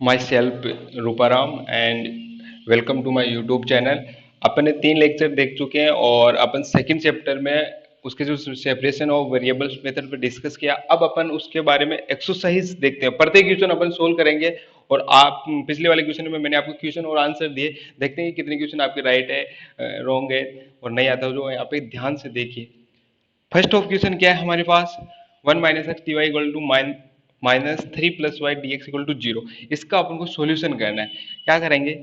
My self Ruparam and welcome to my YouTube channel. अपन ने 3 lecture देख चुके हैं और अपन सेकंड चैप्टर में उसके जो सेपरेशन ऑफ वेरिएबल्स मेथड पे डिस्कस किया। अब अपन उसके बारे में एक्सरसाइज देखते हैं, प्रत्येक क्वेश्चन अपन सोल्व करेंगे। और आप पिछले वाले क्वेश्चन में मैंने आपको क्वेश्चन और आंसर दिए, देखते हैं कि कितने क्वेश्चन आपके राइट है रॉन्ग है और नहीं आता जो यहाँ पे ध्यान से देखिए। फर्स्ट ऑफ क्वेश्चन क्या है हमारे पास, 1 - x dy equal to -3 + y dx equal to 0। इसका अपन को सॉल्यूशन करना है। क्या करेंगे,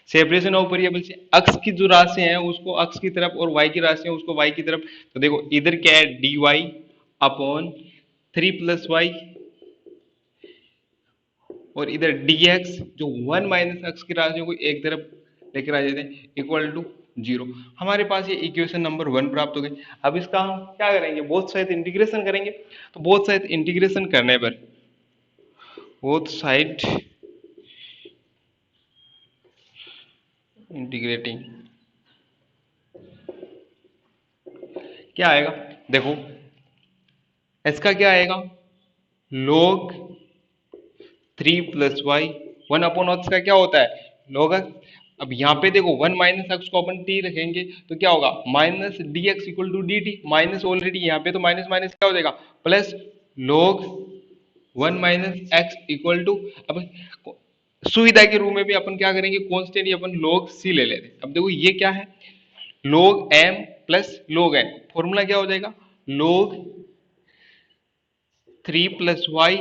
सेपरेशन ऑफ वेरिएबल से अक्स की जो राशि है उसको अक्स की तरफ और वाई की राशि है उसको वाई की तरफ। तो देखो इधर क्या है, dy अपॉन 3 + y और इधर dx जो 1 - x की राशि को एक तरफ लेकर आ जाते हैं इक्वल टू 0। हमारे पास ये इक्वेशन नंबर 1 प्राप्त हो गई। अब इसका हम क्या करेंगे, बोथ साइड इंटीग्रेशन करेंगे। तो बोथ साइड इंटीग्रेशन करने पर बोथ साइड इंटीग्रेटिंग क्या आएगा, देखो इसका क्या आएगा, log 3 + y 1/x का क्या होता है, log x। अब यहाँ पे देखो 1 - x को अपन t रखेंगे तो क्या होगा, -dx equal to dt। Minus already यहाँ पे तो माइनस माइनस क्या हो जाएगा, plus log 1 - x equal to, अब सुविधा के रूप में भी अपन क्या करेंगे, कॉन्स्टेंट ही अपन log c ले लेते हैं। अब देखो ये क्या है, log m plus log n। Formula क्या हो जाएगा, log 3 + y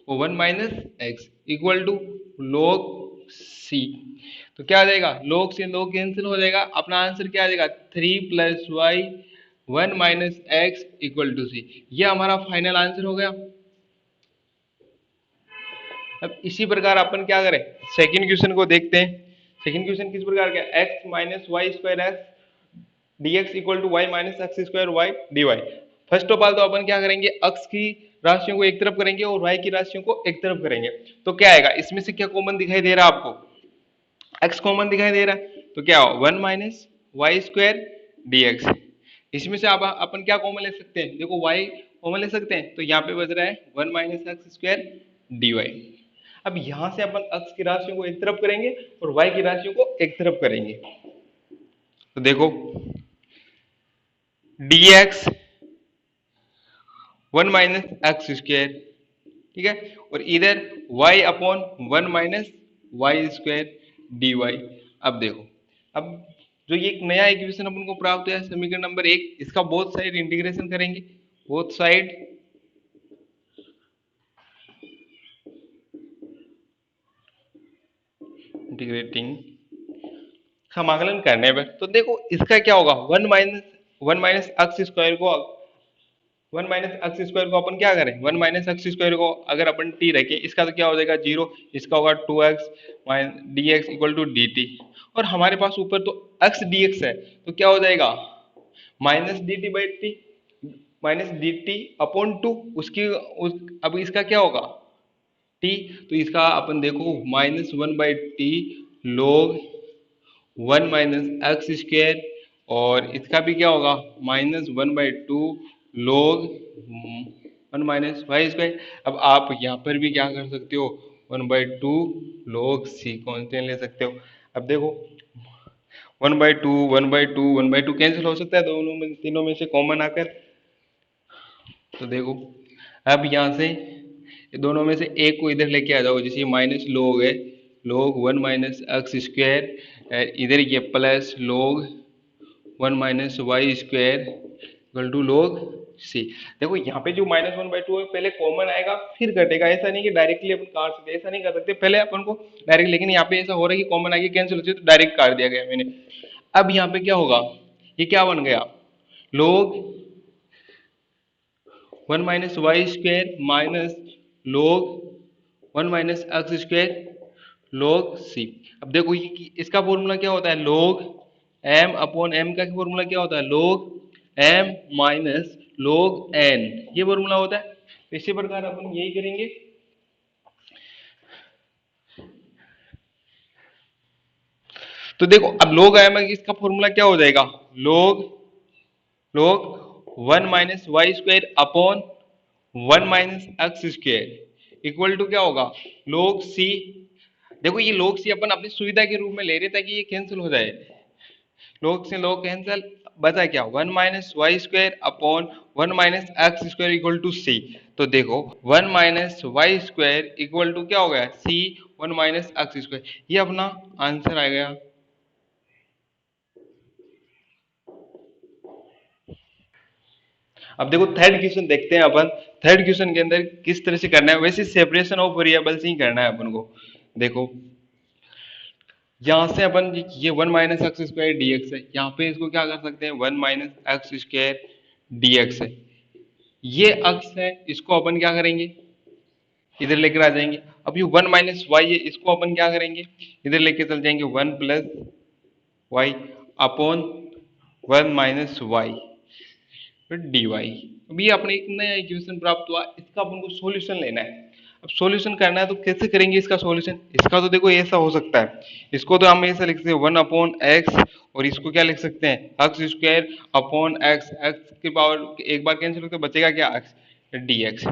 1 - x equal to log c। तो क्या आ जाएगा, log से log कैंसिल हो जाएगा, अपना आंसर क्या आ जाएगा, 3 + y 1 - x equal to c। ये हमारा फाइनल आंसर हो गया। अब इसी प्रकार अपन क्या करें, सेकंड क्वेश्चन को देखते हैं। सेकंड क्वेश्चन किस प्रकार का, x - y² x dx equal to y - x² y dy। First of all तो अपन क्या करेंगे, x की राशियों को एक तरफ करेंगे और y की राशियों को एक तरफ करेंगे। तो क्या आएगा, इसमें से क्या कॉमन दिखाई दे रहा है आपको, x कॉमन दिखाई दे रहा है। तो क्या हो, 1 - y² dx। इसमें से आप अपन क्या कॉमन ले सकते हैं, देखो y कॉमन ले सकते हैं। तो यहाँ पे बच रहा है 1 - x² dy। अब यहां से अपन x की राशियों को एक तरफ करेंगे और y की राशियों को एक तरफ करेंगे। तो देखो dx 1 - x², ठीक है, और इधर y अपॉन 1 - y² dy। अब देखो, अब जो ये एक नया इक्वेशन अपन को प्राप्त हुआ है समीकरण नंबर 1, इसका बोथ साइड इंटीग्रेशन करेंगे। बोथ साइड इंटीग्रेटिंग समाकलन करने पर तो देखो इसका क्या होगा, 1 - x² को 1 - x² को अपन क्या करें, 1 - x² को अगर अपन t रखें, इसका तो क्या हो जाएगा 0, इसका होगा 2x dx equal to dt। और हमारे पास ऊपर तो x dx है तो क्या हो जाएगा, -dt/t -dt अपॉन 2 उसकी अब इसका क्या होगा t। तो इसका अपन देखो -1/t log 1 - x² और इसका भी क्या होगा -1/2 log 1 - y²। अब आप यहाँ पर भी क्या कर सकते हो, 1/2 log c कॉन्स्टेंट ले सकते हो। अब देखो 1/2 1/2 1/2 कैंसिल हो सकता है दोनों में, तीनों में से कॉमन आकर। तो देखो अब यहाँ से दोनों में से एक को इधर लेके आ जाओ, जैसे माइनस log है, log 1 - x², इधर ये plus log 1 - y² equal to log c। देखो यहाँ पे जो -1/2 है पहले कॉमन आएगा फिर घटेगा, ऐसा नहीं कि डायरेक्टली अपन काट सकते, ऐसा नहीं कर सकते, पहले अपन को डायरेक्ट, लेकिन यहाँ पे ऐसा हो रहा है कि कॉमन आगे कैंसिल होती है तो डायरेक्ट काट दिया गया मैंने। अब यहाँ पे क्या होगा, ये क्या बन गया, log 1 - y² minus log 1 - x² log c। अब देखो इसका फॉर्मूला क्या होता है, log m अपॉन m का फॉर्मूला क्या होता है, log m minus log n, ये फॉर्मूला होता है। तो इसी प्रकार अपन यही करेंगे। तो देखो अब log m इसका फॉर्मूला क्या हो जाएगा, log 1 - y² upon one minus X square equal to क्या होगा, log c। देखो ये log c अपन अपनी सुविधा के रूप में ले रहे ताकि ये कैंसिल हो जाए, log से log कैंसिल, बचा क्या, one minus Y square upon one minus X square equal to C. तो देखो one minus Y square equal to क्या हो गया, C one minus X square, ये अपना आंसर आ गया। अब देखो थर्ड क्वेश्चन देखते हैं अपन, थर्ड क्वेश्चन के अंदर किस तरह से करना है, वैसे सेपरेशन ऑफ वेरिएबल्स ही करना है अपन को। देखो यहां से अपन ये one minus X square DX है, यहाँ पे इसको क्या कर सकते हैं, one minus X square DX है, ये अक्स है, इसको अपन क्या करेंगे, इधर लेकर आ जाएंगे। अब ये वन माइनस वाई है, इसको अपन क्या करेंगे, इधर लेके चल जाएंगे, one plus Y upon one minus Y फिर डी वाई। अब ये अपने एक नया इक्वेशन प्राप्त हुआ, इसका अपन को सॉल्यूशन लेना है। अब सॉल्यूशन करना है तो कैसे करेंगे इसका सॉल्यूशन, इसका तो देखो ऐसा हो सकता है, इसको तो हम ऐसा लिख सकते हैं वन अपॉन एक्स, और इसको क्या लिख सकते हैं, x square upon x, x की पावर एक बार कैंसिल होकर बचेगा क्या, एक्स डी एक्स।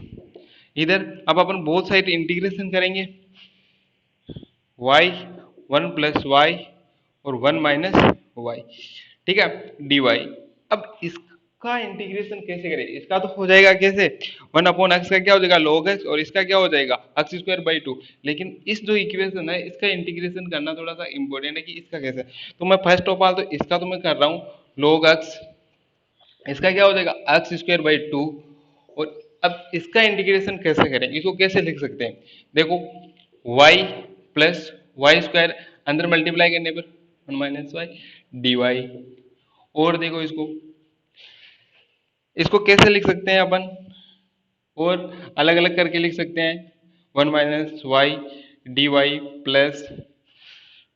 इधर अब अपन बहुत साइड इंटीग्रेशन करेंगे, वाई वन प्लस वाई और वन माइनस वाई, ठीक है, डी वाई। अब इसका इंटीग्रेशन कैसे करें, इसका तो हो जाएगा कैसे, वन अपॉन एक्स का क्या हो जाएगा log एक्स, और इसका क्या हो जाएगा एक्स स्क्वायर बाई टू। लेकिन इस जो इक्वेशन है इसका इंटीग्रेशन करना थोड़ा सा इंपॉर्टेंट है कि इसका कैसे, तो मैं फर्स्ट ऑफ ऑल तो इसका तो मैं कर रहा हूँ log एक्स, इसका क्या हो जाएगा एक्स स्क्वायर बाई टू। और अब इसका इंटीग्रेशन कैसे करें, इसको कैसे लिख सकते हैं, देखो y प्लस वाई स्क्वायर, अंदर मल्टीप्लाई करने पर one minus Y D Y. और देखो इसको, इसको कैसे लिख सकते हैं अपन, और अलग अलग करके लिख सकते हैं, one minus Y D Y plus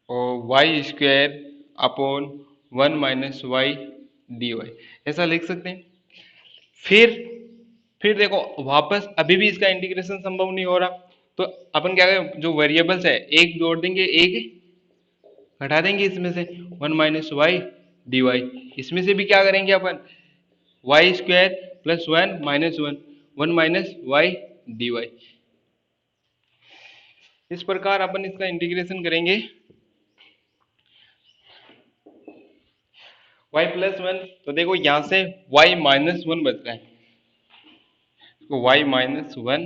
और Y square upon one minus Y D Y, ऐसा लिख सकते हैं। फिर फिर देखो वापस अभी भी इसका इंटीग्रेशन संभव नहीं हो रहा, तो अपन क्या करें, जो वेरिएबल्स है एक जोड़ देंगे, एक घटा देंगे इसमें से, one minus Y D Y, इसमें से भी क्या करेंगे अपन, Y square plus one minus one, one minus Y D Y. इस प्रकार अपन इसका इंटीग्रेशन करेंगे, वाई प्लस वन, तो देखो यहां से वाई माइनस वन बच रहा है, तो वाई माइनस वन,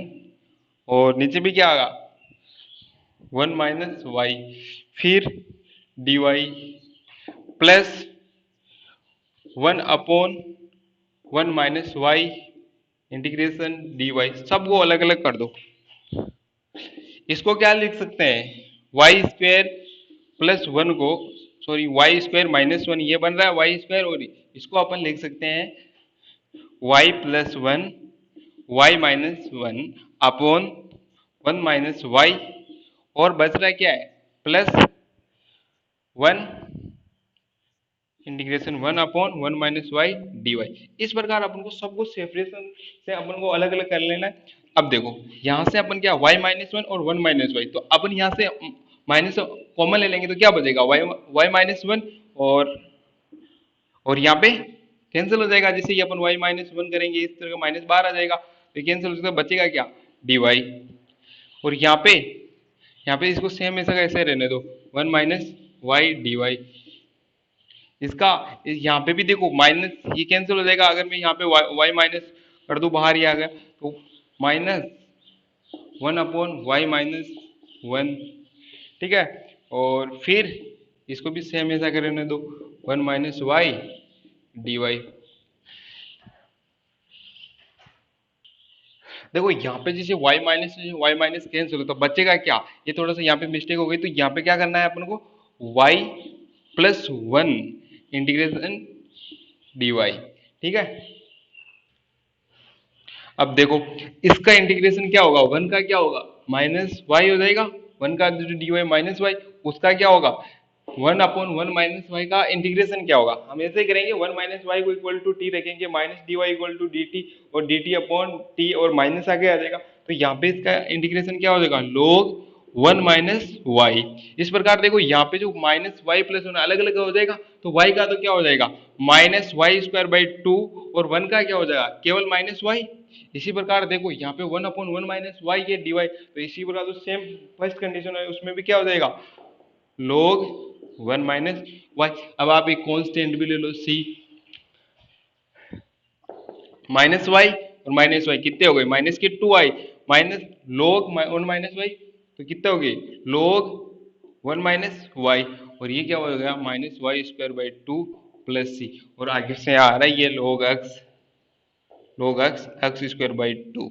और नीचे भी क्या आगा, वन माइनस वाई, फिर D Y plus one upon one minus Y integration D Y, सबको अलग अलग कर दो। इसको क्या लिख सकते हैं, वाई स्क्वायर प्लस वन को, sorry Y square minus one ये बन रहा है वाई स्क्वायर, और इसको अपन लिख सकते हैं Y plus one Y minus one upon one minus Y, और बच रहा क्या है, plus one integration one upon one minus Y D Y. इस प्रकार अपन को सबको सेपरेशन से अपन को अलग अलग कर लेना है। अब देखो यहाँ से अपन क्या, वाई माइनस वन और वन माइनस वाई, तो अपन यहाँ से माइनस कॉमन ले लेंगे तो क्या बचेगा, वाई वाई माइनस वन, और यहाँ पे कैंसिल हो जाएगा, जैसे ये अपन वाई माइनस वन करेंगे इस तरह का माइनस बाहर आ जाएगा, तो कैंसिल हो जाएगा, बचेगा क्या, डी वाई। और यहाँ पे इसको सेम ऐसा कैसे रहने दो, one minus Y D Y. इसका यहाँ पे भी देखो माइनस ये कैंसिल हो जाएगा, अगर मैं यहाँ पे वाई माइनस कर दूं, बाहर ही आ गया, तो minus one upon Y minus one, ठीक है। और फिर इसको भी सेम ऐसा करने दो, one minus Y D Y. देखो यहाँ पे जैसे वाई माइनस कैंसिल हो तो बचेगा क्या, ये थोड़ा सा यहाँ पे मिस्टेक हो गई, तो यहाँ पे क्या करना है अपन को, Y plus one integration D Y, ठीक है। अब देखो इसका इंटीग्रेशन क्या होगा, वन का क्या होगा माइनस वाई हो जाएगा, वन का जो डी वाई माइनस वाई, उसका क्या होगा one upon one minus Y का इंटीग्रेशन क्या होगा, हम ऐसे ही करेंगे, वन माइनस वाई को इक्वल टू टी रखेंगे, minus D Y equal to D T, और डी टी अपॉन टी, और माइनस आगे आ जाएगा, तो यहाँ पे इसका इंटीग्रेशन क्या हो जाएगा, log वन माइनस वाई। इस प्रकार देखो यहाँ पे जो माइनस वाई प्लस वन अलग अलग हो जाएगा, तो वाई का तो क्या हो जाएगा minus Y square by two, और वन का क्या हो जाएगा केवल माइनस वाई। इसी प्रकार देखो यहाँ पे one upon one minus Y के डी वाई, तो इसी प्रकार तो सेम फर्स्ट कंडीशन है उसमें भी क्या हो जाएगा log वन माइनस वाई। अब आप एक कॉन्स्टेंट भी ले लो सी, माइनस वाई और माइनस वाई कितने हो गए माइनस के टू आई, minus log one minus Y तो कितने हो गए log वन माइनस वाई, और ये क्या हो गया minus Y square by two plus C, और आगे से आ रहा है ये log x square by two.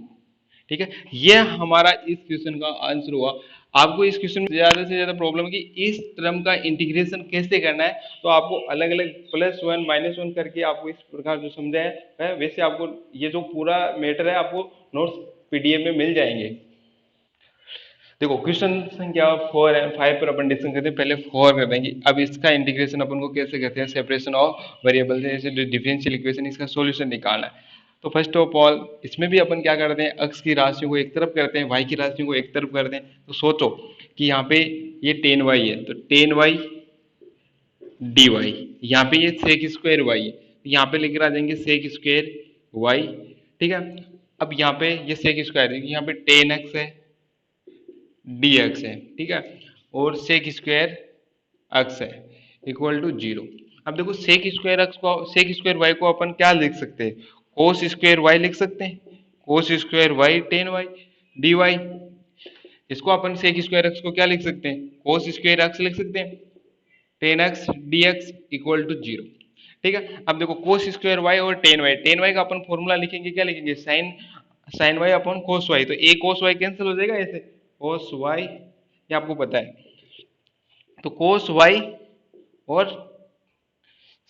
ठीक है, ये हमारा इस क्वेश्चन का आंसर हुआ। आपको इस क्वेश्चन में ज्यादा से ज्यादा प्रॉब्लम है कि इस टर्म का इंटीग्रेशन कैसे करना है, तो आपको अलग अलग प्लस वन माइनस वन करके आपको इस प्रकार जो समझा है वैसे आपको ये जो पूरा मैटर है आपको नोट्स पीडीएफ में मिल जाएंगे। देखो क्वेश्चन संख्या 4 एंड 5 पर अपन डिस्कशन करते हैं, पहले 4 कर देंगे। अब इसका इंटीग्रेशन अपन को कैसे करते हैं, सेपरेशन ऑफ वेरिएबल से जैसे डिफरेंशियल इक्वेशन इसका सॉल्यूशन निकालना है। तो फर्स्ट ऑफ ऑल इसमें भी अपन क्या करते हैं x की राशियों को एक तरफ करते हैं, y की राशियों को एक तरफ करते हैं। तो सोचो कि यहाँ पे ये टेन वाई है तो टेन वाई डी वाई, यहाँ पे ये सेक स्क्वायर वाई है तो यहाँ पे लेकर आ जाएंगे सेक स्क्वायर वाई। ठीक है, अब यहाँ पे ये सेक स्क्वायर है, यहाँ पे टेन एक्स है डी एक्स है, ठीक है, और सेक स्क्वायर एक्स है इक्वल टू जीरो। अब देखो सेक स्क्वायर एक्स को सेक स्क्वायर वाई को अपन क्या लिख सकते हैं कोस स्क्वायर वाई लिख सकते हैं, cos square Y tan Y D Y. इसको अपन सेक स्क्वायर एक्स को क्या लिख सकते हैं कोस स्क्वायर एक्स लिख सकते हैं tan X D X equal to zero. ठीक है, अब देखो कोस स्क्वायर वाई और टेन वाई का अपन फॉर्मूला लिखेंगे, क्या लिखेंगे sine sine Y upon cos Y, तो ए कोस वाई कैंसिल हो जाएगा ऐसे कोस वाई, ये आपको पता है, तो कोस वाई और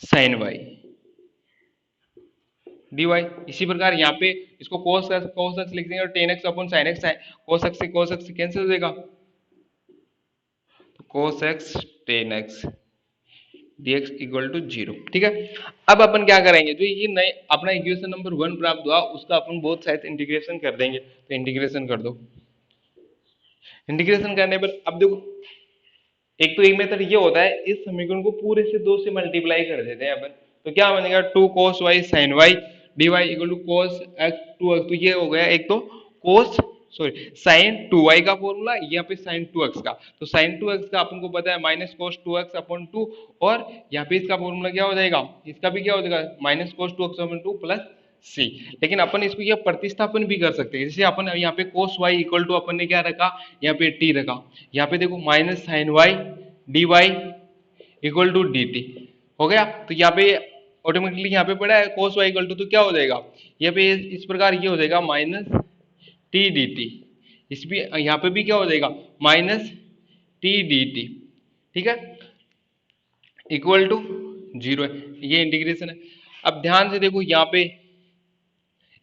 साइन वाई डी वाई। इसी प्रकार यहाँ पे इसको कोस एक्स लिख देंगे और tan X upon sine X, cos X cancel हो जाएगा, तो cos X tan X dx equal to zero. ठीक है, अब अपन क्या करेंगे जो ये नए अपना इक्वेशन नंबर 1 प्राप्त हुआ उसका अपन बोथ साइड इंटीग्रेशन कर देंगे। तो इंटीग्रेशन कर दो, इंटीग्रेशन करने पर अब देखो एक तो एक मेथड ये होता है इस समीकरण को पूरे से 2 से मल्टीप्लाई कर देते हैं अपन, तो क्या बनेगा two cos Y sine Y D Y equal to cos X two X. तो ये हो गया एक तो cos sorry sine two Y का फॉर्मूला, यहाँ पे साइन टू एक्स का, तो साइन टू एक्स का अपन को पता है minus cos two X upon two, और यहाँ पे इसका फॉर्मूला क्या हो जाएगा इसका भी क्या हो जाएगा minus cos two X upon two plus C. लेकिन अपन इसको यह प्रतिस्थापन भी कर सकते हैं, जैसे अपन यहाँ पे कोस वाई इक्वल टू अपन ने क्या रखा यहाँ पे टी रखा, यहाँ पे देखो minus sine Y D Y equal to D T हो गया। तो यहाँ पे ऑटोमेटिकली यहाँ पे पड़ा है कोस वाई इक्वल टू, तो क्या हो जाएगा यहाँ पे इस प्रकार ये हो जाएगा माइनस टी डी टी, इस भी यहाँ पे भी क्या हो जाएगा माइनस टी डी टी। ठीक है, इक्वल टू जीरो है, ये इंटीग्रेशन है। अब ध्यान से देखो यहाँ पे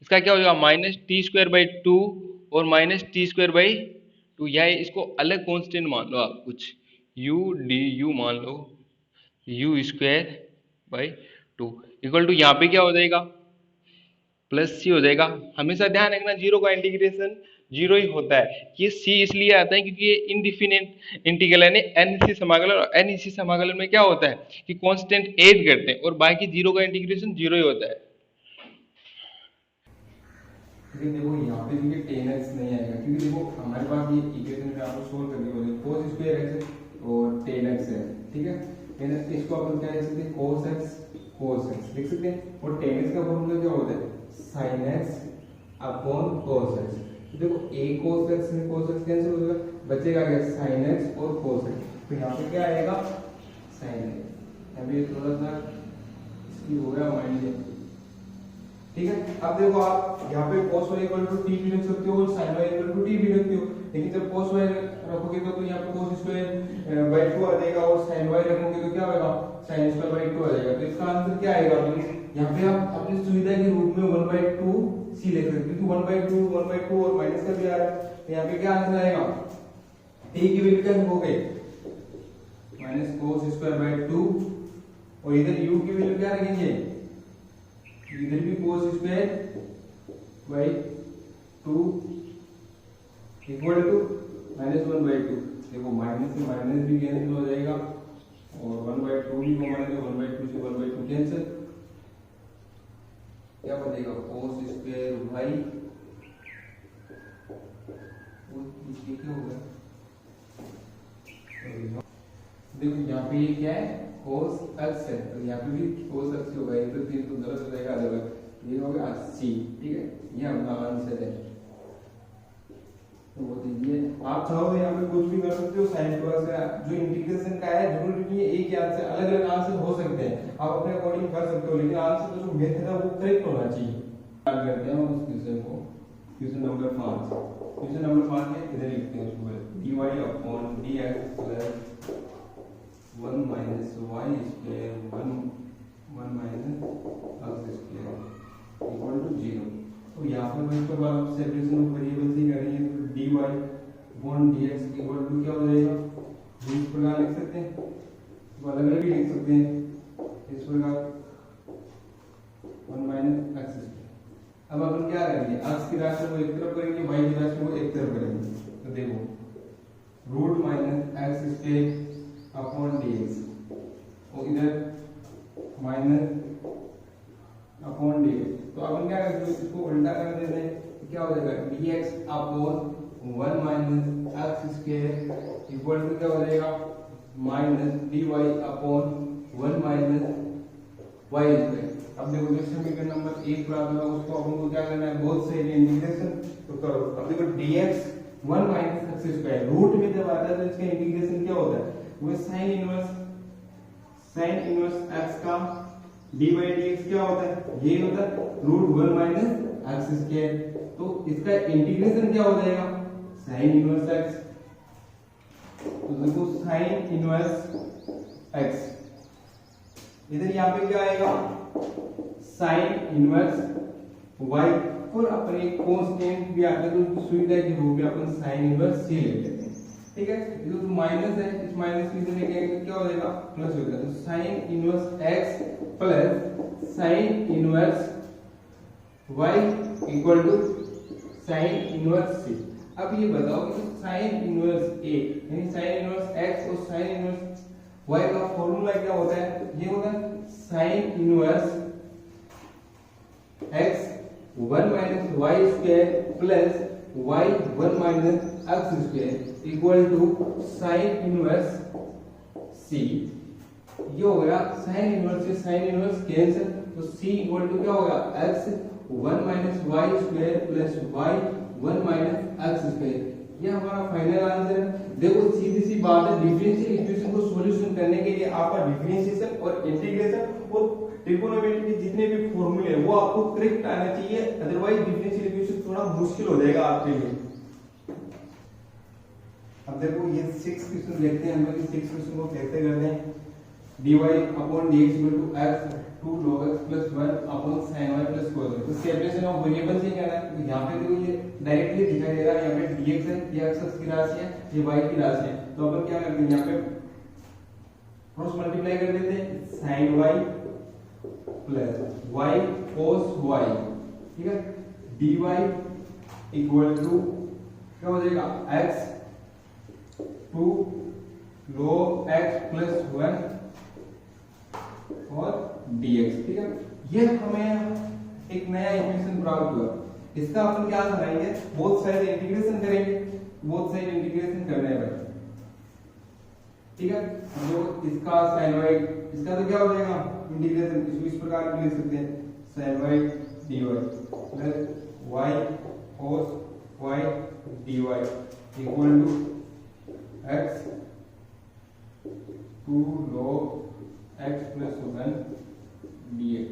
इसका क्या हो जाएगा minus T square by two और minus T square by two, या इसको अलग कांस्टेंट मान लो आप कुछ यू डी यू मान लो U square by two equal to यहाँ पे क्या हो जाएगा प्लस सी हो जाएगा। हमेशा ध्यान रखना जीरो का इंटीग्रेशन जीरो ही होता है, ये सी इसलिए आता है क्योंकि ये इनडिफिनिट इंटीग्रल है एन सी समाकलन, और एन इसी समाकलन में क्या होता है कि कांस्टेंट ऐड करते हैं और बाकी जीरो का इंटीग्रेशन जीरो ही होता है। लेकिन देखो यहाँ पे भी टेन एक्स नहीं आएगा क्योंकि देखो हमारे पास ये इक्वेशन में आपको सोल्व करनी होगी कोस स्क्वायर एक्स और टेन एक्स है, ठीक है, इसको अपन क्या लिख सकते हैं कोस एक्स लिख सकते हैं, और टेन एक्स का फॉर्मूला क्या होता है sine x upon cos x. तो देखो ए कोस एक्स में कोस एक्स कैंसिल हो जाएगा, बचेगा क्या साइन एक्स और कोस एक्स, तो यहाँ पे क्या आएगा साइन एक्स, अभी थोड़ा सा इसकी हो गया माइनस। ठीक है, अब देखो आप यहाँ पे cos y equal to T भी रख सकते हो और sin y equal to T भी रखते हो, लेकिन जब cos y रखोगे तो यहाँ पे cos स्क्वायर बाई टू आ जाएगा और sin y रखोगे तो क्या होगा sin स्क्वायर बाई टू आ जाएगा। तो इसका आंसर क्या आएगा यहाँ पे आप अपनी सुविधा के रूप में 1/2 c लिख सकते हो क्योंकि 1/2 और माइनस का भी आ रहा है, तो यहाँ पे क्या आंसर आएगा t की वैल्यू क्या रखोगे minus cos square by two, और इधर u की वैल्यू क्या रखेंगे इधर भी cos square by two equal to -1/2। देखो माइनस से माइनस भी कैंसिल हो जाएगा और 1/2 भी कॉमन है, 1/2 से 1/2 कैंसिल। क्या बचेगा cos स्क्वायर y, ये क्या होगा, देखो यहाँ पे ये क्या है cos x है, तो यहाँ पे भी cos x होगा, ये तो 3 तो गलत हो जाएगा, अलग ये होगा 80। ठीक है, ये अपना आंसर है। तो वो दीजिए, आप चाहो तो यहाँ पे कुछ भी कर सकते हो, साइन प्लस का जो इंटीग्रेशन का है जरूरी नहीं है एक ही आंसर, अलग अलग आंसर हो सकते हैं, आप अपने अकॉर्डिंग कर सकते हो, लेकिन आंसर तो जो मेथड है वो करेक्ट होना चाहिए। स्टार्ट करते हैं उस क्वेश्चन को, क्वेश्चन नंबर 5। क्वेश्चन नंबर 5 है, इधर लिखते हैं उसको, dy upon dx plus 1 minus y square 1 minus x square equal to 0। तो यहाँ पर मैं इसके बाद सेपरेशन ऑफ वेरिएबल्स ही करेंगे, तो dy upon dx equal to क्या हो जाएगा, इस प्रकार लिख सकते हैं, तो अलग अलग भी लिख सकते हैं इस प्रकार 1 माइनस x स्क्वायर। अब अपन क्या करेंगे, x की राशि को एक तरफ करेंगे, y की राशि को एक तरफ करेंगे, तो देखो root minus x square upon dx और इधर माइनस अपॉन dx, तो अपन क्या करेंगे इसको उल्टा कर देते हैं, तो क्या हो जाएगा dx upon 1 minus x square equal to क्या हो जाएगा minus dy upon 1 minus y square. अब देखो जो समीकरण नंबर 1 प्राप्त होगा उसको अपन को क्या करना है, बहुत सही इंटीग्रेशन तो करो। अब देखो dx 1 minus x square root में जब आता है तो इसका इंटीग्रेशन क्या होता है, वो साइन इनवर्स x का dy dx क्या होता है, ये होता है रूट 1 माइनस x स्क्वायर, तो इसका इंटीग्रेशन क्या हो जाएगा साइन इनवर्स x, तो देखो साइन इनवर्स x, इधर यहाँ पे क्या आएगा साइन इनवर्स y, और अपने कांस्टेंट भी आता है तो सुविधा की रूप में अपन साइन इनवर्स c ले लेते हैं। ठीक है, ये तो माइनस है, इस माइनस को इधर लेके आएंगे क्या हो जाएगा प्लस हो जाएगा, तो sine inverse x plus sine inverse y equal to sine inverse c। अब ये बताओ कि साइन इनवर्स a यानी साइन इनवर्स x और साइन इनवर्स y का फॉर्मूला क्या होता है, ये होता है sine inverse x 1 minus y square plus y 1 minus x square equal to sine inverse c। ये हो गया साइन इनवर्स से साइन इनवर्स कैंसिल, तो c इक्वल टू क्या होगा x 1 minus y square plus y 1 minus x square. ये हमारा final answer है। देखो सीधी सी बात है, डिफरेंशियल इक्वेशन को सॉल्यूशन करने के लिए आपका डिफरेंशिएशन और इंटीग्रेशन और ट्रिगोनोमेट्री के जितने भी फॉर्मूले हैं वो आपको करेक्ट आना चाहिए, अदरवाइज डिफरेंशियल इक्वेशन थोड़ा मुश्किल हो जाएगा आपके लिए। अब देखो ये 6 क्वेश्चन देखते हैं हम लोग, 6 क्वेश्चन को कैसे करते हैं। dy upon dx equal to x 2 log x plus 1 upon sin y plus cos y, तो सेपरेशन ऑफ वेरिएबल्स ही कहना है। तो यहां पे देखो ये डायरेक्टली दिखाई दे रहा है, यहां पे dx है, ये x की राशि है, ये y की राशि है, तो अपन क्या करते हैं यहां पे क्रॉस मल्टीप्लाई कर देते हैं, sin y plus y cos y, ठीक है, dy इक्वल टू क्या हो जाएगा x 2 log x प्लस 1 और dx। ठीक है, ये हमें एक नया इक्वेशन प्राप्त हुआ, इसका अपन क्या बनाएंगे, बोथ साइड इंटीग्रेशन करेंगे, बोथ साइड इंटीग्रेशन करने पर। ठीक है, जो इसका sin y, इसका तो क्या हो जाएगा इंटीग्रेशन, इसको इस प्रकार भी लिख सकते हैं sin y dy plus y cos y dy equal to x 2 log x plus 1 dx।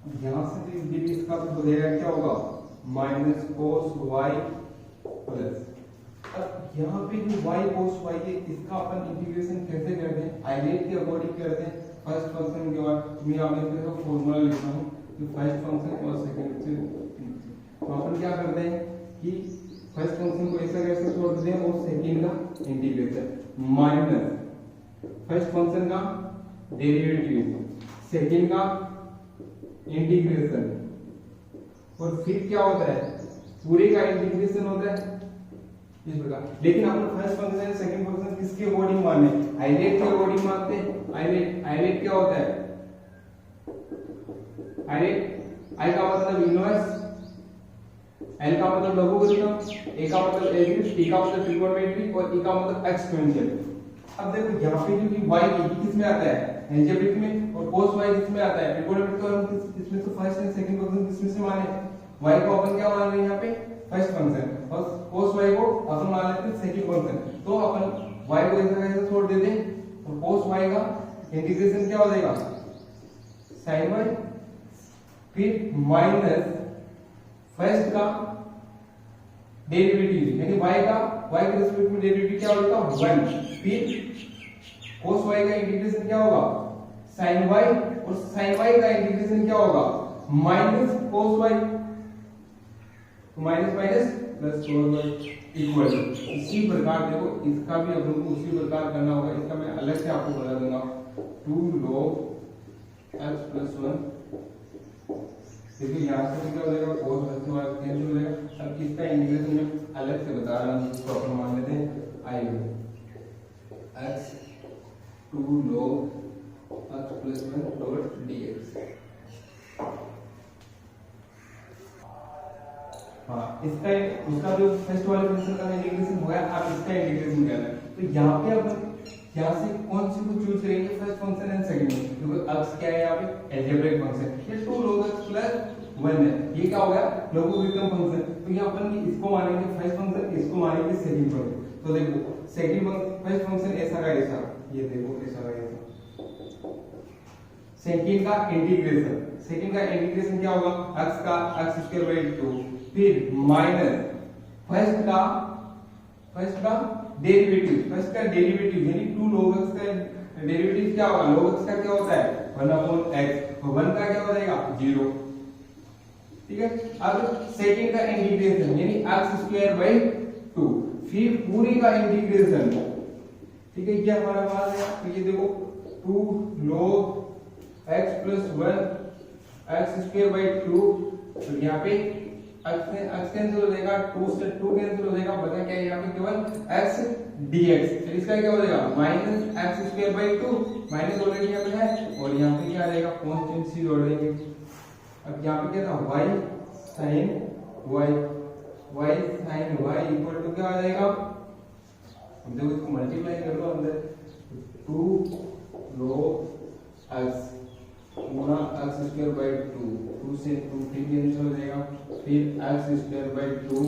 अब यहां से भी इसका तो हो जाएगा क्या होगा माइनस cos y प्लस, अब यहाँ पे जो y cos y है इसका अपन इंटीग्रेशन कैसे करते हैं, आइडेंटिटी के अकॉर्डिंग करते हैं। फर्स्ट फंक्शन के बाद मैं यहाँ पे इसका फॉर्मूला लिखता हूँ, तो फर्स्ट फंक्शन और सेकंड से, तो अपन क्या करते हैं कि फर्स्ट फंक्शन को ऐसा कैसे छोड़ देते हैं और सेकंड का इंटीग्रेशन माइनस फर्स्ट फंक्शन का डेरिवेटिव, सेकंड का इंटीग्रेशन, और फिर क्या होता है पूरे का इंटीग्रेशन होता है, इस प्रकार। लेकिन अपन फर्स्ट फंक्शन सेकंड फंक्शन किसके अकॉर्डिंग माने, आइलेट के अकॉर्डिंग मानते हैं। आइलेट क्या होता है, आइलेट आई का मतलब इनवर्स, एल का मतलब लघुगुणक, ए का मतलब एल्जेब्रिक, टी का मतलब ट्रिगोनोमेट्री और ई का मतलब एक्सपोनेंशियल। अब देखो यहाँ पे जो y किस में आता है, एल्जेब्रिक में, और cos y किस में आता है, ट्रिगोनोमेट्री। तो हम इसमें तो फर्स्ट एंड सेकंड फंक्शन किसमें से माने, y को अपन क्या मान रहे हैं यहाँ पे, फर्स्ट फंक्शन, और cos y को अपन मान लेते हैं सेकंड फंक्शन। तो अपन y को ऐसा कैसे छोड़ देते हैं, और cos y का इंटीग्रेशन क्या हो जाएगा, sin y, फिर माइनस फर्स्ट का डेरिवेटिव यानी y के रिस्पेक्ट में डेरिवेटिव क्या होगा 1, फिर cos y का इंटीग्रेशन क्या होगा sin y, और sin y का इंटीग्रेशन क्या होगा माइनस cos y, तो minus minus plus 4y equal. इसी प्रकार देखो इसका भी अपन को उसी प्रकार करना होगा। इसका मैं अलग से आपको बता दूंगा, 2 log x plus 1। देखिए यहाँ से क्या हो जाएगा, cos x y कैंसिल हो जाएगा। अब इसका इंटीग्रेशन में अलग से बता रहा हूँ, इसको अपन मान लेते हैं आई x 2 log x plus 1 dot dx। हाँ, इसका उसका जो फर्स्ट वाले फंक्शन का इंटीग्रेशन हो गया, अब इसका इंटीग्रेशन करना है। तो यहाँ पे अपन यहाँ से कौन सी को चूज करेंगे, फर्स्ट फंक्शन एंड सेकंड। क्योंकि x क्या है यहाँ पे, एल्जेब्रिक फंक्शन, ये 2 log x plus 1 है, ये क्या हो गया लघुगुणक फंक्शन। तो यहाँ अपन इसको मानेंगे फर्स्ट फंक्शन, इसको मानेंगे सेकंड फंक्शन। तो देखो सेकंड फर्स्ट फंक्शन ऐसा का ऐसा, ये देखो ऐसा का ऐसा, सेकंड का इंटीग्रेशन, सेकंड का इंटीग्रेशन क्या होगा, x का x²/2, फिर माइनस फर्स्ट का डेरिवेटिव यानी 2 log x का डेरिवेटिव क्या होगा, log x का क्या होता है 1/x, तो 1 का क्या हो जाएगा 0। ठीक है। अब सेकंड का इंटीग्रेशन यानी x²/2, फिर पूरी का इंटीग्रेशन। ठीक है, ये हमारा पास है। तो ये देखो 2 log x plus 1 x²/2, तो यहाँ पे x कैंसिल हो जाएगा, 2 से 2 कैंसिल हो जाएगा, बचा क्या है यहाँ पे केवल x dx। तो इसका क्या हो जाएगा माइनस x²/2, माइनस ऑलरेडी यहाँ पे है, और यहाँ पे क्या आ जाएगा कांस्टेंट c जोड़ देंगे। अब यहाँ पे क्या था y sin y equal to क्या आ जाएगा, हम देखो इसको मल्टीप्लाई कर लो अंदर, 2 log x गुणा x²/2, 2 से 2 कैंसिल हो जाएगा, फिर x²/2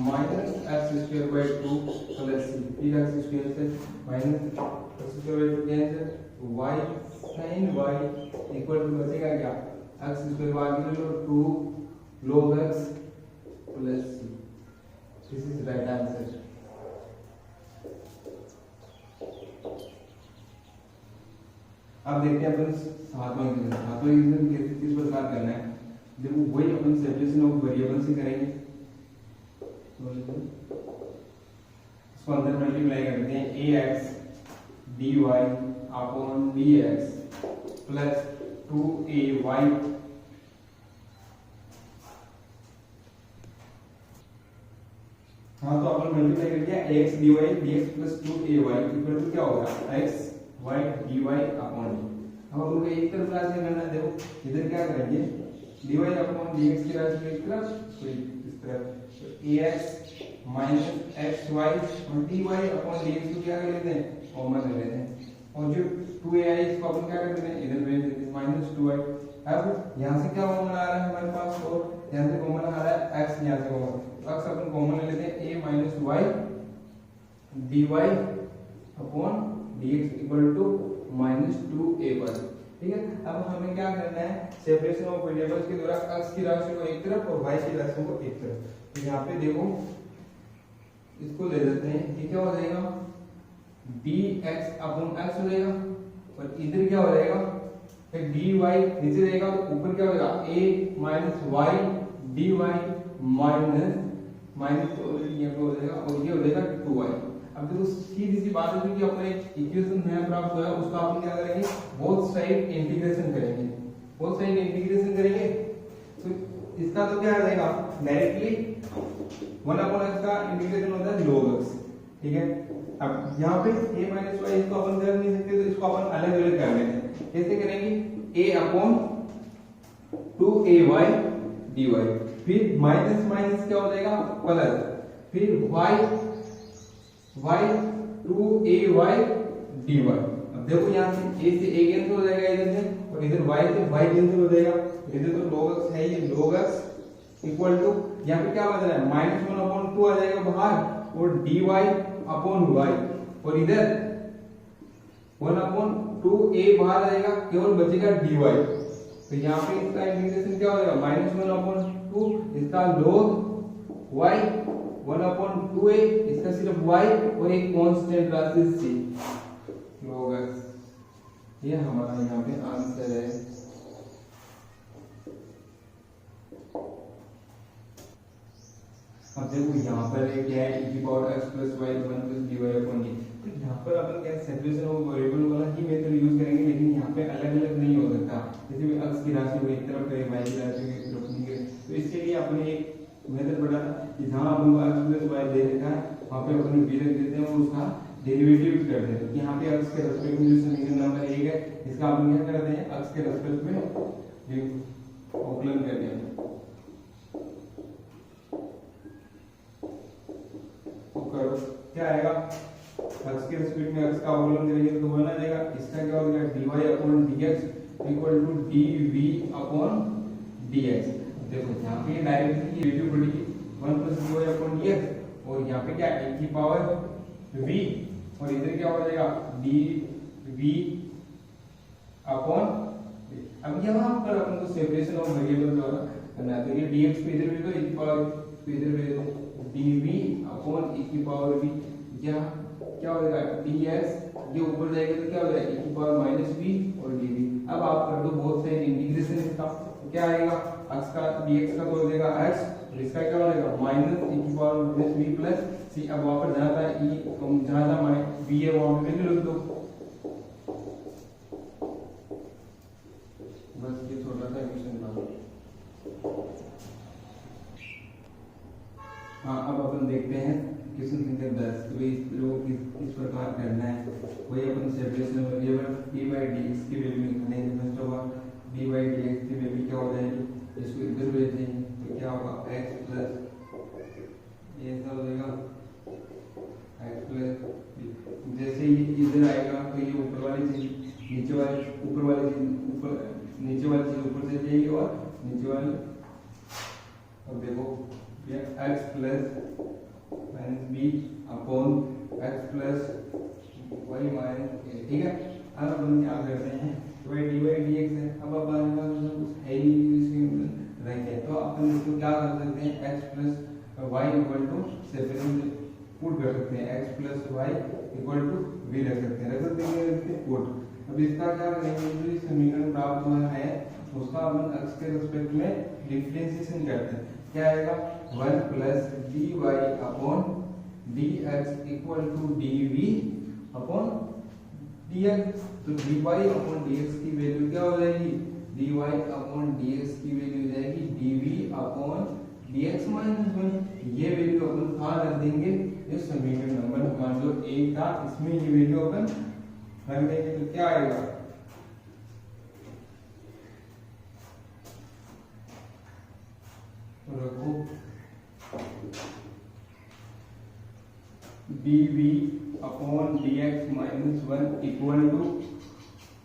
minus x²/2 plus c, फिर x² से minus x²/2 cancel, y sin y equal to बचेगा क्या, x² आगे ले लो 2 log x plus c। This is right answer. अब देखते हैं अपन सातवां इक्वेशन किस प्रकार करना है। देखो वही अपन सेपरेशन ऑफ वेरिएबल से करेंगे, इसको अंदर मल्टीप्लाई करते हैं, ax dy upon dx plus 2ay। हाँ, तो अपन मल्टीप्लाई कर दिया ax dy dx plus 2ay equal to क्या होगा x y dy upon d। अब उनको एक तरफ राशि करना है, देखो इधर क्या करेंगे dy अपॉन dx की राशि को एक तरफ, तो इस तरफ, तो ax माइनस xy और dy अपॉन dx को क्या कर लेते हैं कॉमन ले लेते हैं, और जो 2ai इसको अपन क्या कर देते हैं इधर भेज देते हैं माइनस 2i। अब यहाँ से क्या कॉमन आ रहा है हमारे पास, और यहाँ से कॉमन आ रहा है x, यहाँ से कॉमन, तो x अपन कॉमन ले लेते हैं a minus y dy upon dx equal to minus 2a पर। ठीक है। अब हमें क्या करना है, सेपरेशन ऑफ वेरिएबल्स के द्वारा x की राशि को एक तरफ और y की राशि को एक तरफ। तो यहाँ पे देखो इसको ले लेते हैं, ये क्या हो जाएगा dx अपॉन x हो जाएगा, और इधर क्या हो जाएगा फिर dy नीचे रहेगा, तो ऊपर क्या होगा a minus y dy minus तो ये हो जाएगा, और ये हो जाएगा 2y। अब देखो सीधी सी बात है कि अपने इक्वेशन नया प्राप्त हुआ है, उसका अपन क्या करेंगे बोथ साइड इंटीग्रेशन करेंगे, बोथ साइड इंटीग्रेशन करेंगे। तो इसका तो क्या आ जाएगा डायरेक्टली 1/x का इंटीग्रेशन होता है log x, ठीक है। अब यहाँ पे a माइनस वाई इसको अपन कर नहीं सकते, तो इसको अपन अलग अलग कर लेते हैं। कैसे करेंगे, a अपॉन 2ay dy, फिर माइनस माइनस क्या हो जाएगा प्लस, फिर y 2ay dy। अब देखो यहाँ से a से a कैंसिल हो जाएगा इधर से, और इधर y से y कैंसिल हो जाएगा। इधर तो log x है, ये log x इक्वल टू यहाँ पे क्या बच रहा है -1/2 आ जाएगा बाहर, और dy अपॉन y, और इधर 1/2a बाहर आ जाएगा, केवल बचेगा dy। तो यहाँ पे इसका इंटीग्रेशन क्या हो जाएगा -1/2, इसका log y 1/2a, इसका सिर्फ y और एक कांस्टेंट राशि c log x। ये हमारा यहाँ पे आंसर है। अब देखो यहाँ पर क्या है e की power x plus y 1 plus dy upon d। तो यहाँ पर अपन क्या सेपरेशन ऑफ वेरिएबल वाला ही मेथड यूज करेंगे, लेकिन यहाँ पे अलग अलग नहीं हो सकता। जैसे भी x की राशि को एक तरफ करें, y की राशि को एक तरफ नहीं करें, तो इसके लिए अपने एक मेथड पढ़ा था कि जहाँ अपन को x प्लस y दे रखा है वहाँ पे अपन v रख देते हैं और उसका डेरिवेटिव कर देते हैं। यहाँ पे x के रेस्पेक्ट में जो समीकरण नंबर 1 है, इसका अपन क्या करते हैं x के रेस्पेक्ट में अवकलन करते हैं। क्या आएगा, x के रेस्पेक्ट में x का अवकलन करेंगे तो बना जाएगा, इसका क्या हो जाएगा dy upon dx equal to dv upon dx। देखो यहाँ पे डायरेक्टली डेरिवेटिव पड़ेगी 1 प्लस dy अपॉन dx, और यहाँ पे क्या e की पावर v, और इधर क्या हो जाएगा dv अपॉन। अब यहाँ पर अपन को सेपरेशन ऑफ वेरिएबल द्वारा करना है, तो ये dx पे इधर भी तो e की पावर पे इधर भी तो dv अपॉन e की पावर v, यहाँ क्या हो जाएगा dx, ये ऊपर जाएगा तो क्या हो जाएगा e की पावर माइनस v और dv। अब आप कर दो बहुत से इंटीग्रेशन इसका, तो क्या आएगा x का dx का तो हो जाएगा x, और इसका क्या हो जाएगा माइनस e की power minus v plus c। अब वहां पर जहां था e, जहां था v है वहां पे वैल्यू रख दो, बस ये छोटा सा इक्वेशन था। हाँ, अब अपन देखते हैं क्वेश्चन संख्या 10, तो इस प्रकार करना है। वही अपन सेपरेशन वेरिएबल d/dx की वैल्यू निकालेंगे। फर्स्ट ऑफ ऑल d/dx की वैल्यू क्या हो जाएगी, इसको इधर भेज देंगे तो क्या होगा x प्लस, ये ऐसा हो जाएगा x प्लस, जैसे ही इधर आएगा तो ये ऊपर वाली चीज नीचे वाली, ऊपर वाली चीज ऊपर, नीचे वाली चीज ऊपर से जाएगी और नीचे वाली। अब देखो ये x plus minus B upon x plus Y minus A, ठीक है। अब अपन क्या करते हैं, तो y dy/dx है। अब अपन है ही रखें, तो अपन इसको क्या कर सकते हैं x plus Y equal to separation put कर सकते हैं, x plus Y equal to v रख सकते हैं, रख सकते हैं पुट। अब इसका क्या करेंगे, जो समीकरण प्राप्त हुआ है उसका अपन x के रिस्पेक्ट में डिफरेंशिएशन करते हैं। क्या आएगा 1 plus dy upon dx equal to dv upon dx। तो dy अपॉन dx की वैल्यू क्या हो जाएगी, dy अपॉन dx की वैल्यू हो जाएगी dv अपॉन dx माइनस 1। ये वैल्यू अपन कहाँ रख देंगे, ये समीकरण नंबर हमारा जो 1 था इसमें ये वैल्यू अपन रख देंगे। तो क्या आएगा, रखो dv upon dx minus 1 equal to,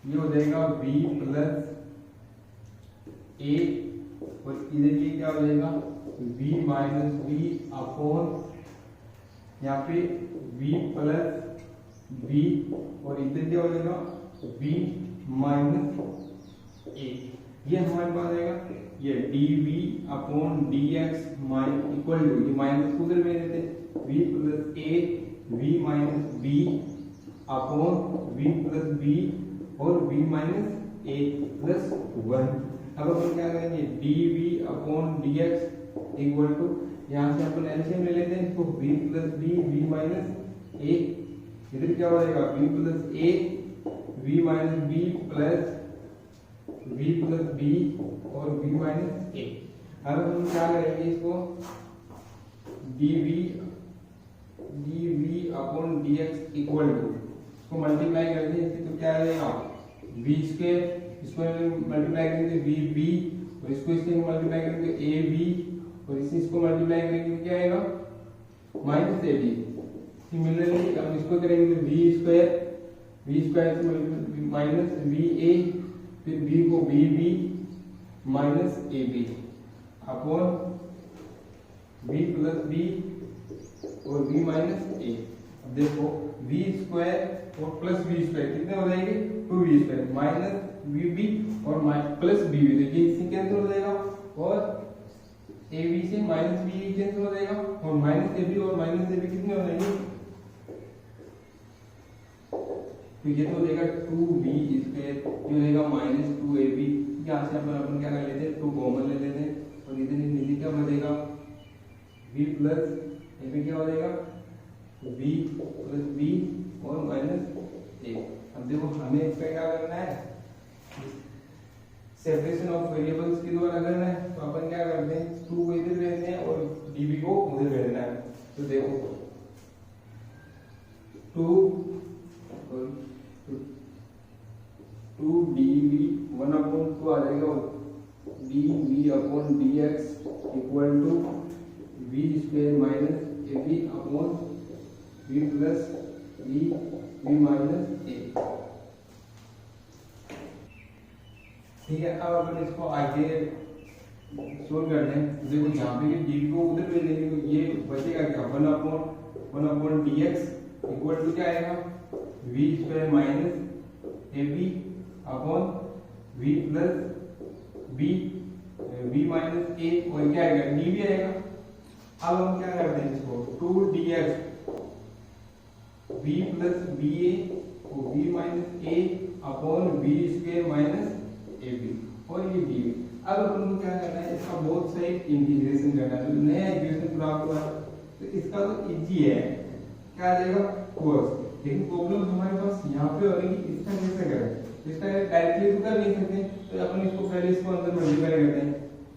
ये हो जाएगा v प्लस a, और इधर ये क्या हो जाएगा v माइनस b अपॉन, यहाँ पे v प्लस b, और इधर क्या हो जाएगा v माइनस a। ये हमारे पास आएगा ये dv upon dx equal to, ये माइनस उधर में देते v plus a v minus b upon v plus b और v माइनस a प्लस 1। अब अपन क्या करेंगे dv upon dx equal to, यहाँ से अपन एलसीएम ले लेते हैं इसको, v plus b v minus a, इधर क्या हो जाएगा v plus a v minus b plus v plus b और v माइनस a। अब हम क्या करेंगे इसको dv upon dx equal to इसको मल्टीप्लाई कर दें तो क्या आ जाएगा v स्क्वायर, इसको मल्टीप्लाई करेंगे vb और इसको इससे मल्टीप्लाई करेंगे ab और इसको मल्टीप्लाई करेंगे तो क्या आएगा माइनस ab। सिमिलरली अब इसको करेंगे तो v स्क्वायर से माइनस va, फिर b को bb minus ab upon b plus b और b माइनस a। अब देखो v स्क्वायर और प्लस v स्क्वायर कितने हो जाएंगे 2v स्क्वायर माइनस vb और प्लस bb, तो ये इससे कैंसिल हो जाएगा और ab से माइनस b कैंसिल हो जाएगा और माइनस ab और माइनस ab कितने हो जाएंगे, तो ये तो हो जाएगा 2v स्क्वायर, ये हो जाएगा माइनस 2ab। यहाँ से अपन क्या कर लेते हैं 2 कॉमन ले लेते हैं और इधर नीचे क्या बचेगा v प्लस ab क्या हो जाएगा v प्लस b और माइनस a। अब देखो हमें इसका क्या करना है सेपरेशन ऑफ वेरिएबल्स के द्वारा करना है, तो अपन क्या करते हैं 2 को इधर भेजते हैं और db को उधर भेजना है। तो देखो 2 dv 1/2 आ जाएगा dv upon dx equal to v square minus ab upon v plus v minus a। ठीक है, अब अपन इसको आगे सोल्व करते हैं। देखो यहाँ पे dv को उधर भेज देंगे तो ये बचेगा क्या 1 अपॉन dx इक्वल टू क्या आएगा v square minus ab upon v plus v minus a और क्या आएगा dv आएगा। अब हम क्या करते हैं इसको 2 dx v प्लस ba और v minus a upon v square minus ab और ये dv। अब अपन को क्या करना है इसका बोथ साइड इंटीग्रेशन करना है। तो नया इक्वेशन प्राप्त हुआ तो इसका तो इजी है, क्या आ जाएगा cos, लेकिन प्रॉब्लम हमारे पास यहाँ पे हो रही है इसका कैसे करें। इसका डायरेक्टली तो कर नहीं सकते, तो अपन इसको पहले इसको अंदर मल्टीप्लाई करते हैं।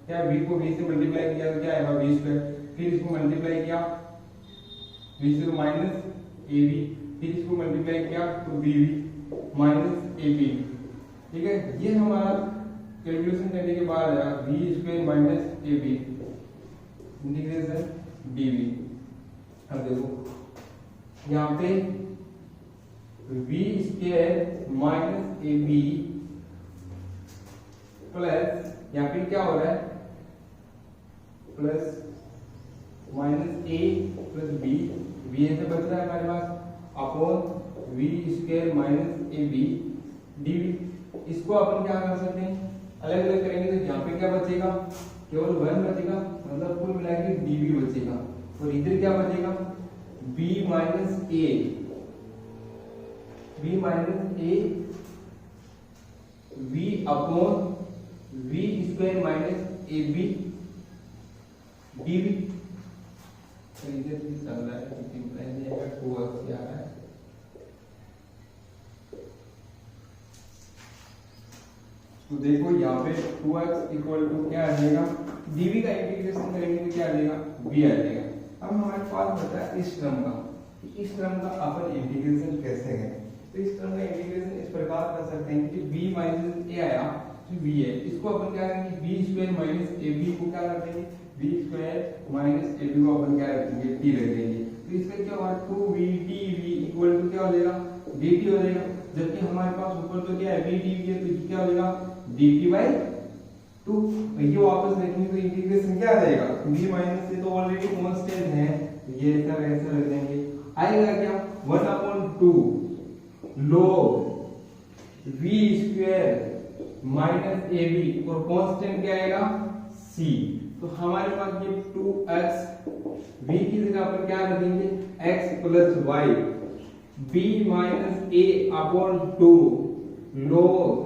क्या v को v से मल्टीप्लाई किया तो क्या आएगा v स्क्वायर, फिर इसको मल्टीप्लाई किया v से माइनस ab, फिर इसको मल्टीप्लाई किया तो bv माइनस ab। ठीक है, ये हमारा कैलकुलेशन करने के बाद आया v square minus ab integration dv। अब देखो यहाँ पे v square minus ab plus यहाँ पे क्या हो रहा है plus minus a plus b, b ऐसे बच रहा है हमारे पास upon v square minus ab dv। इसको अपन क्या कर सकते हैं अलग अलग करेंगे तो यहाँ पे क्या बचेगा केवल 1 बचेगा, मतलब कुल मिला के dv बचेगा और इधर क्या बचेगा b minus a v upon v square minus ab dv। इधर भी चल रहा है सिंपल नहीं है, कोस आ रहा है। तो देखो यहाँ पे 2x इक्वल टू क्या आ जाएगा dv का इंटीग्रेशन करेंगे तो क्या आ जाएगा v आ जाएगा। अब हमारे पास बचा है इस टर्म का, इस टर्म का अपन इंटीग्रेशन कैसे करें। तो इस टर्म का इंटीग्रेशन इस प्रकार कर सकते हैं कि b माइनस a आया जो v है, इसको अपन क्या करेंगे b स्क्वायर माइनस ab को क्या कर देंगे b स्क्वायर माइनस ab को अपन क्या रखेंगे t रख देंगे। तो इसका क्या होगा 2v dv इक्वल टू क्या हो जाएगा dt हो जाएगा, जबकि हमारे पास ऊपर तो क्या है v dv है, तो ये क्या हो जाएगा dt बाई 2। ये वापस देखेंगे तो इंटीग्रेशन क्या आ जाएगा v माइनस से तो ऑलरेडी कांस्टेंट है, ये ऐसा वैसा रख देंगे, आएगा क्या 1/2 log v square minus ab और कांस्टेंट क्या आएगा c। तो हमारे पास ये 2x v की जगह पर क्या रखेंगे x plus y b minus a upon 2 log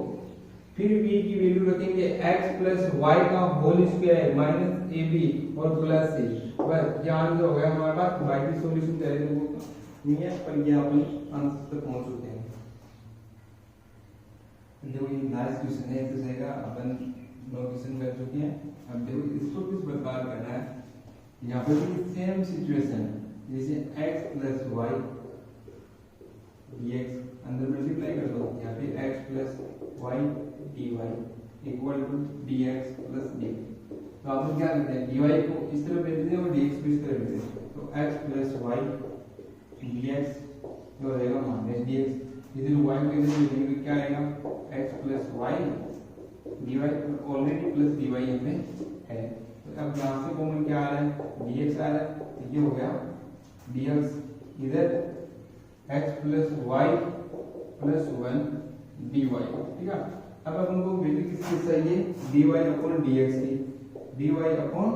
फिर v की वैल्यू रखेंगे x प्लस y का होल स्क्वायर माइनस ab और प्लस c। बस ये आंसर हो गया हमारे पास। बाकी सॉल्यूशन पहले तो नहीं है पर ये अपन आंसर तक पहुंच चुके हैं। देखो ये लास्ट क्वेश्चन है, तो जाएगा अपन 9 क्वेश्चन कर चुके हैं। अब देखो इसको किस प्रकार करना है। यहाँ पे भी सेम सिचुएशन है, जैसे x प्लस वाई dx अंदर मल्टीप्लाई कर दो, यहाँ पे x plus Y dy equal to dx plus dy। तो आप लोग क्या करते हैं, dy को इस तरफ भेज दें और dx को इस तरफ भेज दें, तो x प्लस वाई dx जो रहेगा माइनस dx। इधर y को इधर भेजेंगे क्या आएगा, x plus Y dy, already plus dy यहाँ पे है। तो अब यहाँ से कॉमन क्या आ रहा है, dx आ रहा है, तो ये हो गया dx इधर x plus Y plus 1 dy, ठीक है। अब अपन को वैल्यू किसकी चाहिए, dy अपॉन dx की। dy अपॉन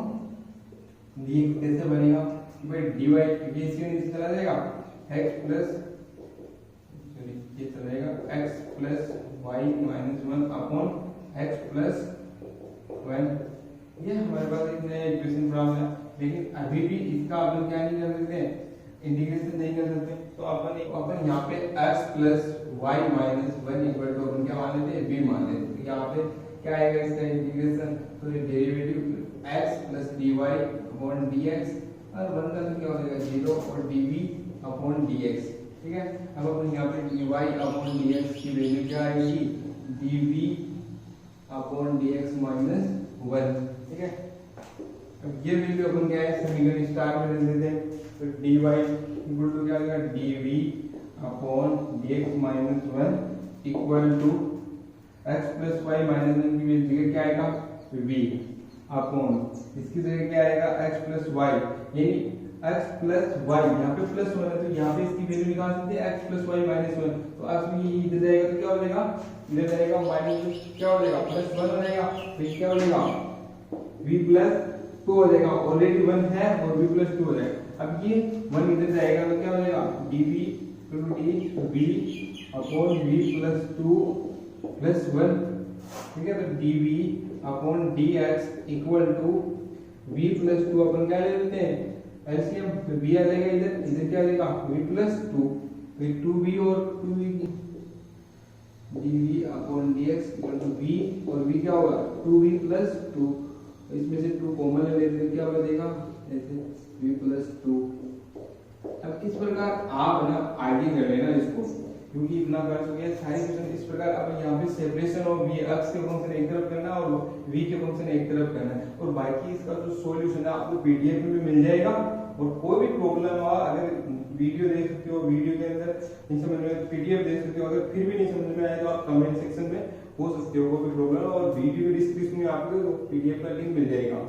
dx कैसे बनेगा भाई, dy क्योंकि इसके नीचे चला जाएगा x प्लस सॉरी ये चला जाएगा x plus Y minus 1 upon x plus 1। ये हमारे पास एक नया इक्वेशन प्राप्त है, लेकिन अभी भी इसका अपन क्या नहीं कर सकते, इंटीग्रेशन नहीं कर सकते। तो अपन यहाँ पे x plus Y minus 1 equal to अपन क्या मान लेते हैं, b मान लेते हैं। तो यहाँ पे क्या आएगा इसका इंटीग्रेशन, तो ये derivative x plus dy upon dx और 1 का तो क्या हो जाएगा 0 और dv अपॉन dx, ठीक है। अब अपन यहाँ पे dy अपॉन dx की वैल्यू क्या आएगी, dv अपॉन dx माइनस 1, ठीक है। अब ये वैल्यू अपन क्या है, समीकरण स्टार में लिख देते हैं, तो dy इक्वल टू क्या आएगा, dv upon dx minus 1 equal to x plus Y minus 1 की वैल्यू क्या आएगा, v अपॉन इसकी जगह क्या आएगा, x प्लस वाई, यानी x प्लस वाई यहाँ पे प्लस 1 है, तो यहाँ पे इसकी वैल्यू निकाल सकते हैं x प्लस वाई माइनस 1। तो अब ये इधर जाएगा तो क्या हो जाएगा, इधर जाएगा माइनस क्या हो जाएगा प्लस 1 हो जाएगा, तो क्या हो जाएगा v प्लस 2 हो जाएगा, ऑलरेडी 1 है और v प्लस 2 हो जाएगा। अब ये 1 इधर जाएगा तो क्या हो जाएगा, dv dv upon v plus 2 plus 1, ठीक है। तो dv upon dx equal to v plus 2 अपन क्या ले लेते हैं एलसीएम, तो v आ जाएगा इधर, इधर क्या आ जाएगा v प्लस 2, फिर 2v और 2v dv upon dx equal to v और v क्या होगा 2v प्लस 2, इसमें से 2 कॉमन ले लेते हैं, क्या बचेगा ऐसे v प्लस 2। अब इस प्रकार आप ना आगे कर लेना इसको, क्योंकि इतना कर चुके हैं सारी क्वेश्चन इस प्रकार। अब यहाँ पे सेपरेशन ऑफ v, x के फंक्शन एक तरफ करना और v के फंक्शन एक तरफ करना है, और बाकी इसका जो सॉल्यूशन है आपको पीडीएफ में भी मिल जाएगा। और कोई भी प्रॉब्लम हो, अगर वीडियो देख सकते हो, वीडियो के अंदर नहीं समझ में पीडीएफ देख सकते हो, अगर फिर भी नहीं समझ में आए तो आप कमेंट सेक्शन में पूछ सकते हो कोई भी प्रॉब्लम, और वीडियो डिस्क्रिप्शन में आपको पीडीएफ का लिंक मिल जाएगा।